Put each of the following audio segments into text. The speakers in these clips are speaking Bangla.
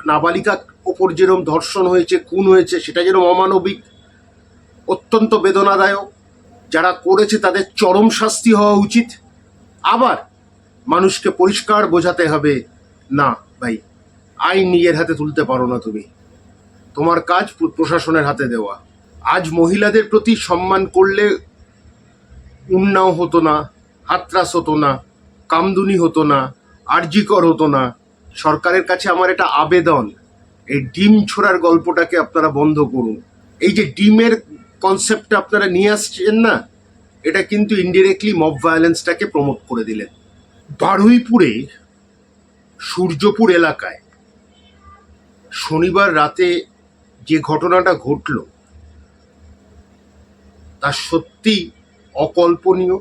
নাবালিকার ওপর যেরকম ধর্ষণ হয়েছে, খুন হয়েছে, সেটা যেরকম অমানবিক, অত্যন্ত বেদনাদায়ক। যারা করেছে তাদের চরম শাস্তি হওয়া উচিত। আবার মানুষকে পরিষ্কার বোঝাতে হবে, না ভাই, আইন নিজের হাতে তুলতে পারো না তুমি, তোমার কাজ প্রশাসনের হাতে দেওয়া। আজ মহিলাদের প্রতি সম্মান করলে উন্নাও হতো না, হাতরাস হতো না, কামদুনি হতো না, আরজিকর হতো না। সরকারের কাছে আমার এটা আবেদন, এই ডিম ছোড়ার গল্পটাকে আপনারা বন্ধ করুন। এই যে ডিমের কনসেপ্টটা আপনারা নিয়ে আসছেন না, এটা কিন্তু ইনডিরেক্টলি মব ভায়োলেন্সটাকে প্রমোট করে দিলেন। বারুইপুরে সূর্যপুর এলাকায় শনিবার রাতে যে ঘটনাটা ঘটল তা সত্যি অকল্পনীয়,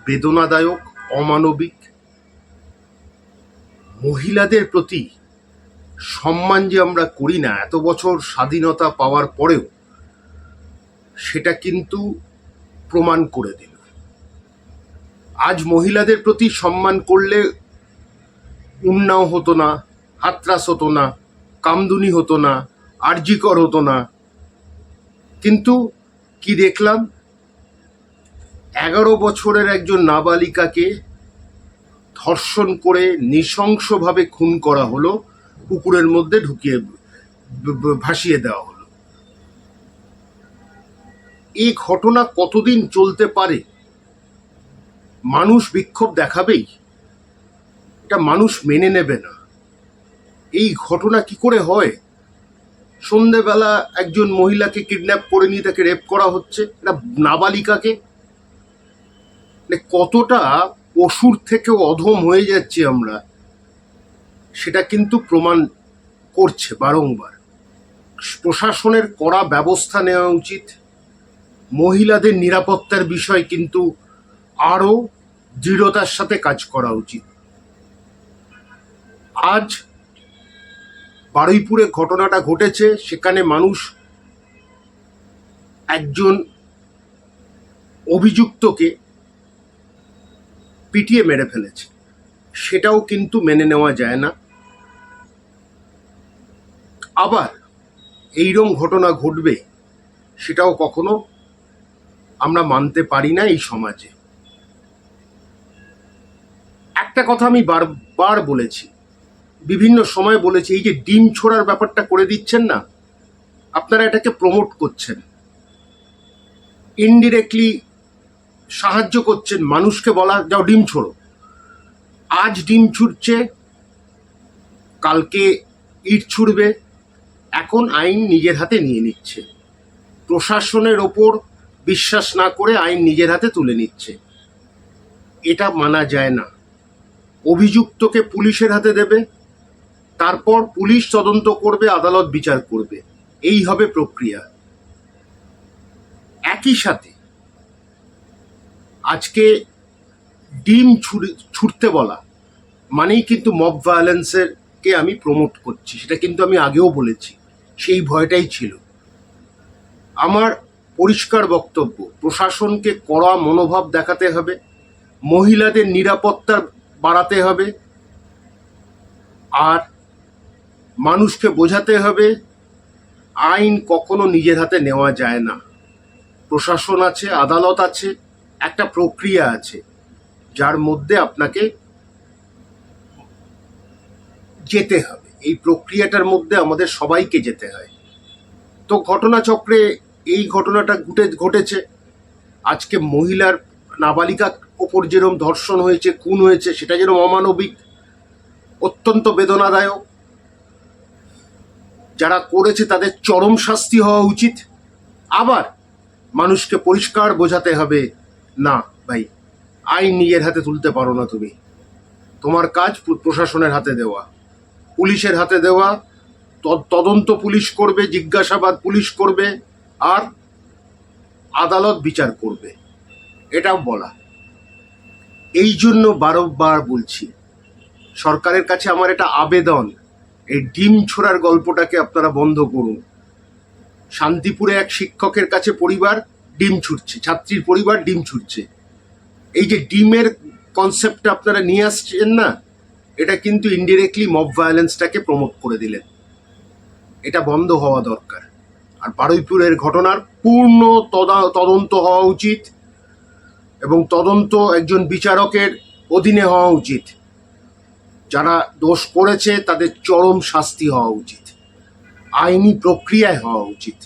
বেদনাদায়ক, অমানবিক। মহিলাদের প্রতি সম্মান যে আমরা করি না এত বছর স্বাধীনতা পাওয়ার পরেও, সেটা কিন্তু প্রমাণ করে দিল। আজ মহিলাদের প্রতি সম্মান করলে উন্নাও হতো না, হাতরাস হতো না, কামদুনি হতো না, আরজিকর হতো না। কিন্তু কি দেখলাম, 11 বছরের একজন নাবালিকাকে ধর্ষণ করে নৃশংসভাবে খুন করা হলো, পুকুরের মধ্যে ঢুকিয়ে ভাসিয়ে দেওয়া হলো। এই ঘটনা কতদিন চলতে পারে? মানুষ বিক্ষোভ দেখাবেই, এটা মানুষ মেনে নেবে না। এই ঘটনা কি করে হয়? সন্ধেবেলা একজন মহিলাকে কিডন্যাপ করে নিয়ে তাকে রেপ করা হচ্ছে, এটা নাবালিকাকে। কতটা পশুর থেকেও অধম হয়ে যাচ্ছে আমরা, সেটা কিন্তু প্রমাণ করছে বারংবার। প্রশাসনের কড়া ব্যবস্থা নেওয়া উচিত। মহিলাদের নিরাপত্তার বিষয় কিন্তু আরও দৃঢ়তার সাথে কাজ করা উচিত। আজ বারুইপুরে ঘটনাটা ঘটেছে, সেখানে মানুষ একজন অভিযুক্তকে পিটিয়ে মেরে ফেলেছে, সেটাও কিন্তু মেনে নেওয়া যায় না। আবার এইরকম ঘটনা ঘটবে, সেটাও কখনো আমরা মানতে পারি না এই সমাজে। একটা কথা আমি বারবার বলেছি, বিভিন্ন সময় বলেছি, এই যে ডিম ছোড়ার ব্যাপারটা করে দিচ্ছেন না, আপনারা এটাকে প্রমোট করছেন, ইনডিরেক্টলি সাহায্য করছেন মানুষকে বলা যাও ডিম ছোড়ো। আজ ডিম ছুটছে, কালকে ইট ছুড়বে। এখন আইন নিজের হাতে নিয়ে নিচ্ছে, প্রশাসনের ওপর বিশ্বাস না করে আইন নিজের হাতে তুলে নিচ্ছে। এটা মানা যায় না। অভিযুক্তকে পুলিশের হাতে দেবে, তারপর পুলিশ তদন্ত করবে, আদালত বিচার করবে, এই হবে প্রক্রিয়া। একই সাথে আজকে ডিম ছুটতে বলা মানেই কিন্তু মব ভায়োলেন্সের কে আমি প্রমোট করছি, সেটা কিন্তু আমি আগেও বলেছি, সেই ভয়টাই ছিল। আমার পরিষ্কার বক্তব্য, প্রশাসনকে কড়া মনোভাব দেখাতে হবে, মহিলাদের নিরাপত্তা বাড়াতে হবে, আর মানুষকে বোঝাতে হবে আইন কখনো নিজের হাতে নেওয়া যায় না। প্রশাসন আছে, আদালত আছে, একটা প্রক্রিয়া আছে যার মধ্যে আপনাকে যেতে হবে। এই প্রক্রিয়াটার মধ্যে আমাদের সবাইকে যেতে হয়। তো ঘটনাচক্রে এই ঘটনাটা ঘটেছে। আজকে মহিলার, নাবালিকার ওপর যেরকম ধর্ষণ হয়েছে, খুন হয়েছে, সেটা যেরকম অমানবিক, অত্যন্ত বেদনাদায়ক। যারা করেছে তাদের চরম শাস্তি হওয়া উচিত। আবার মানুষকে পরিষ্কার বোঝাতে হবে, না ভাই, আইন নিজের হাতে তুলতে পারো না তুমি, তোমার কাজ প্রশাসনের হাতে দেওয়া, পুলিশের হাতে দেওয়া। তদন্ত পুলিশ করবে, জিজ্ঞাসাবাদ পুলিশ করবে, আর আদালত বিচার করবে, এটাও বলা। এই জন্য বারবার বলছি, সরকারের কাছে আমার এটা আবেদন, এই ডিম ছোড়ার গল্পটাকে আপনারা বন্ধ করুন। শান্তিপুরে এক শিক্ষকের কাছে পরিবার ডিম ছুটছে, ছাত্রীর পরিবার ডিম ছুটছে। এই যে ডিমের কনসেপ্টটা আপনারা নিয়ে আসছেন না, এটা কিন্তু ইনডিরেক্টলি মব ভায়োলেন্সটাকে প্রমোট করে দিলেন। এটা বন্ধ হওয়া দরকার। আর বারুইপুরের ঘটনার পূর্ণ তদন্ত হওয়া উচিত এবং তদন্ত একজন বিচারকের অধীনে হওয়া উচিত। যারা দোষ করেছে তাদের চরম শাস্তি হওয়া উচিত, আইনি প্রক্রিয়ায় হওয়া উচিত।